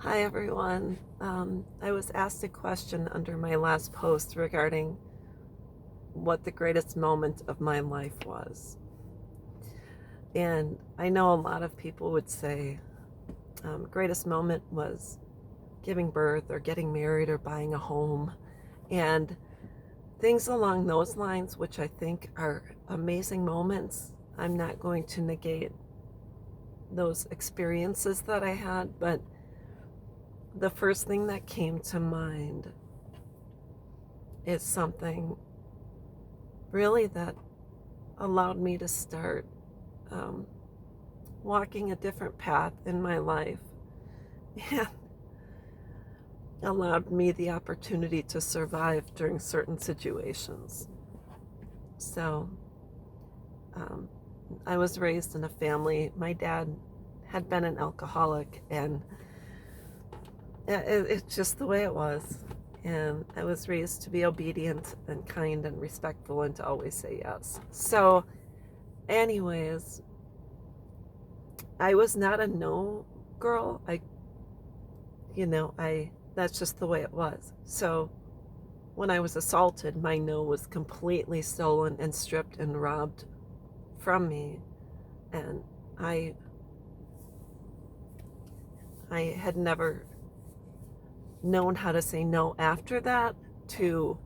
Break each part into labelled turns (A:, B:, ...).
A: Hi everyone. I was asked a question under my last post regarding what the greatest moment of my life was. And I know a lot of people would say greatest moment was giving birth or getting married or buying a home and things along those lines, which I think are amazing moments. I'm not going to negate those experiences that I had, but the first thing that came to mind is something really that allowed me to start um, walking a different path in my life and allowed me the opportunity to survive during certain situations. So um, I was raised in a family. My dad had been an alcoholic, and it's just the way it was. And I was raised to be obedient and kind and respectful and to always say yes. So, anyways, I was not a no girl. That's just the way it was. So when I was assaulted, my no was completely stolen and stripped and robbed from me. And I I had never known how to say no after that to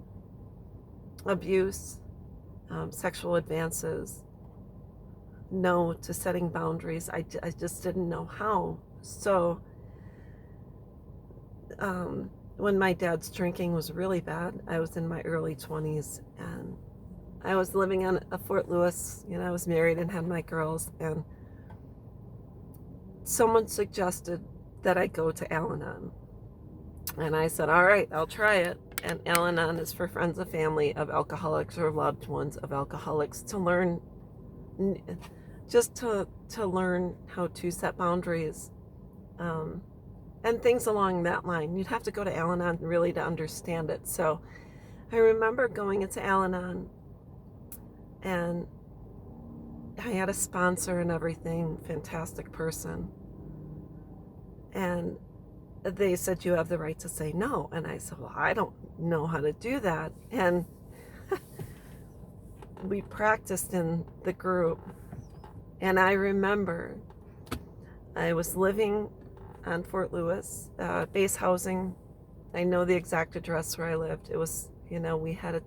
A: abuse, sexual advances, no to setting boundaries. I just didn't know how. So when my dad's drinking was really bad, I was in my early 20s and I was living on a Fort Lewis. I was married and had my girls, and someone suggested that I go to Al Anon. And I said, all right, I'll try it. And Al Anon is for friends and family of alcoholics or loved ones of alcoholics to learn, just to learn how to set boundaries. And things along that line. You'd have to go to Al Anon really to understand it. So I remember going into Al Anon, and I had a sponsor and everything, fantastic person. And they said, you have the right to say no. And I said, well, I don't know how to do that. And we practiced in the group. And I remember I was living on Fort Lewis, base housing. I know the exact address where I lived. It was, we had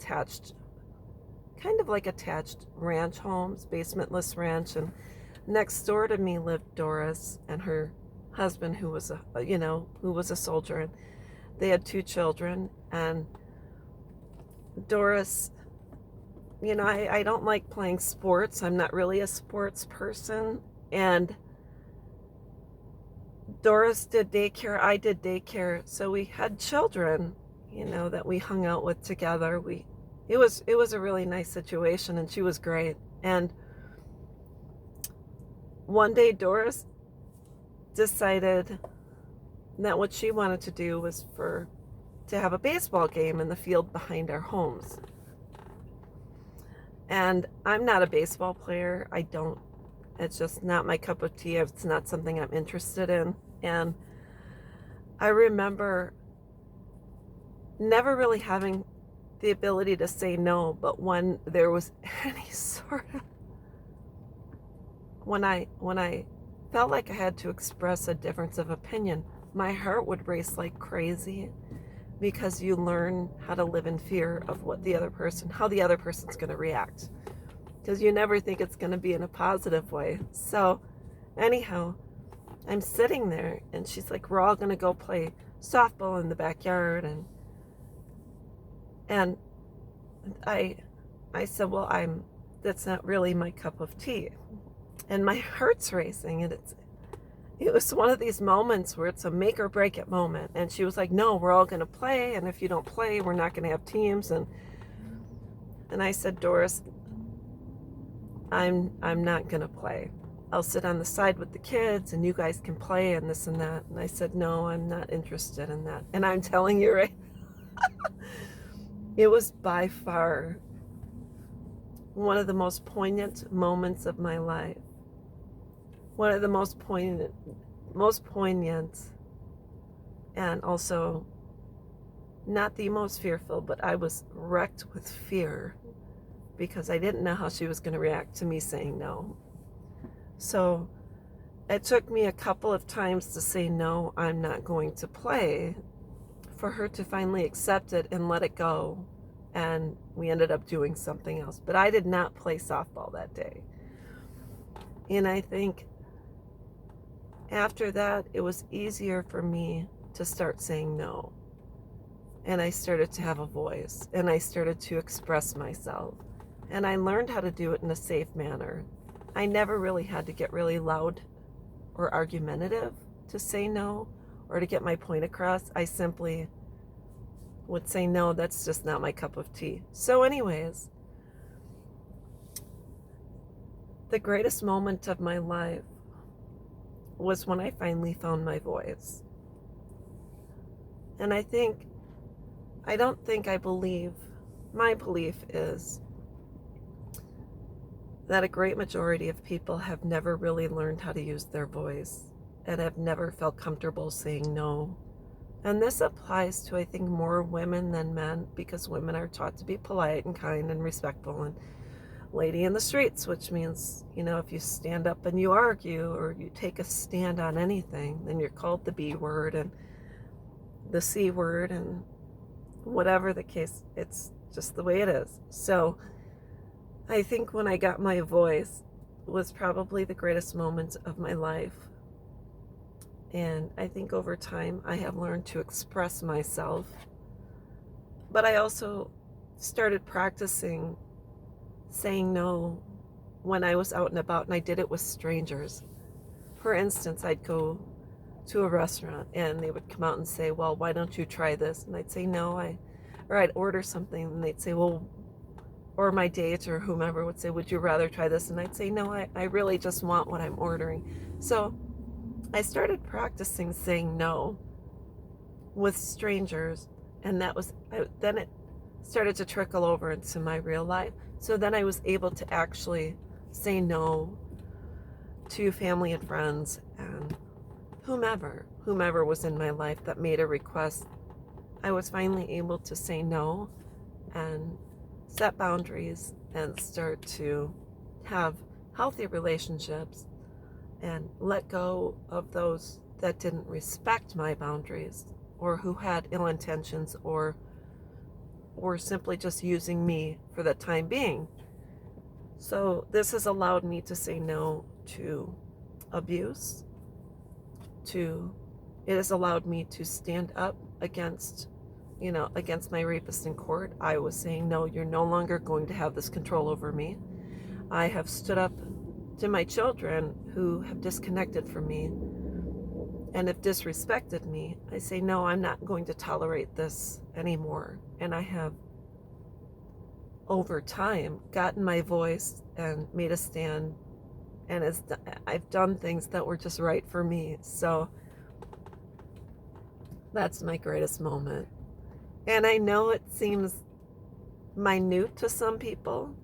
A: kind of like attached ranch homes, basementless ranch. And next door to me lived Doris and her husband, who was a soldier. And they had 2 children. And Doris, I don't like playing sports. I'm not really a sports person. And Doris did daycare, I did daycare, so we had children, that we hung out with together. It was a really nice situation, and she was great. And one day Doris decided that what she wanted to do was to have a baseball game in the field behind our homes. And I'm not a baseball player. It's just not my cup of tea. It's not something I'm interested in. And I remember never really having the ability to say no, but when there was any sort of, when I felt like I had to express a difference of opinion, my heart would race like crazy, because you learn how to live in fear of how the other person's going to react, because you never think it's going to be in a positive way. So anyhow, I'm sitting there, and she's like, we're all going to go play softball in the backyard. And I said, well, that's not really my cup of tea. And my heart's racing, and it was one of these moments where it's a make or break it moment. And she was like, no, we're all going to play, and if you don't play, we're not going to have teams. And I said, Doris, I'm not going to play. I'll sit on the side with the kids, and you guys can play and this and that. And I said, no, I'm not interested in that. And I'm telling you, right, it was by far one of the most poignant moments of my life. One of the most poignant and also not the most fearful, but I was wrecked with fear because I didn't know how she was going to react to me saying no. So it took me a couple of times to say, no, I'm not going to play, for her to finally accept it and let it go. And we ended up doing something else. But I did not play softball that day. And I think after that, it was easier for me to start saying no. And I started to have a voice, and I started to express myself. And I learned how to do it in a safe manner. I never really had to get really loud or argumentative to say no or to get my point across. I simply would say, no, that's just not my cup of tea. So anyways, the greatest moment of my life was when I finally found my voice. And my belief is that a great majority of people have never really learned how to use their voice and have never felt comfortable saying no. And this applies to, I think, more women than men, because women are taught to be polite and kind and respectful and lady in the streets, which means, if you stand up and you argue or you take a stand on anything, then you're called the B word and the C word and whatever the case. It's just the way it is. So I think when I got my voice was probably the greatest moment of my life. And I think over time I have learned to express myself. But I also started practicing saying no when I was out and about, and I did it with strangers. For instance, I'd go to a restaurant and they would come out and say, well, why don't you try this? And I'd say no. Or I'd order something and they'd say, well, or my date or whomever would say, would you rather try this? And I'd say, no, I really just want what I'm ordering. So I started practicing saying no with strangers, and then it started to trickle over into my real life. So then I was able to actually say no to family and friends and whomever was in my life that made a request. I was finally able to say no and set boundaries and start to have healthy relationships and let go of those that didn't respect my boundaries or who had ill intentions or were simply just using me for the time being. So this has allowed me to say no to abuse. It has allowed me to stand up against my rapist in court. I was saying, no, you're no longer going to have this control over me. I have stood up to my children who have disconnected from me and have disrespected me. I say, no, I'm not going to tolerate this anymore. And I have, over time, gotten my voice and made a stand, and I've done things that were just right for me. So that's my greatest moment. And I know it seems minute to some people,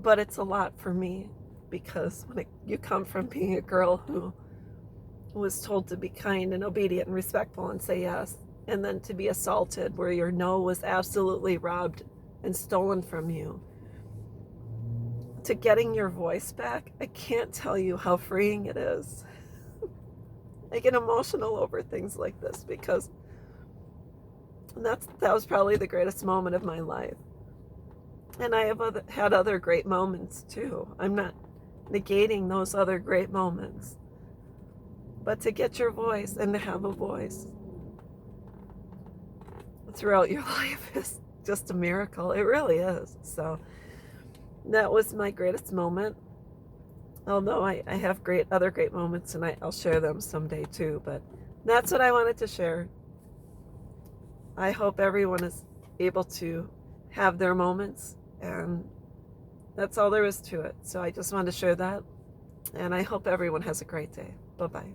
A: but it's a lot for me, because you come from being a girl who was told to be kind and obedient and respectful and say yes, and then to be assaulted where your no was absolutely robbed and stolen from you, to getting your voice back. I can't tell you how freeing it is. I get emotional over things like this because that was probably the greatest moment of my life. And I have had other great moments too. I'm not negating those other great moments. But to get your voice and to have a voice throughout your life is just a miracle. It really is. So that was my greatest moment. Although I have other great moments, and I'll share them someday too. But that's what I wanted to share. I hope everyone is able to have their moments, and that's all there is to it. So I just wanted to share that, and I hope everyone has a great day. Bye-bye.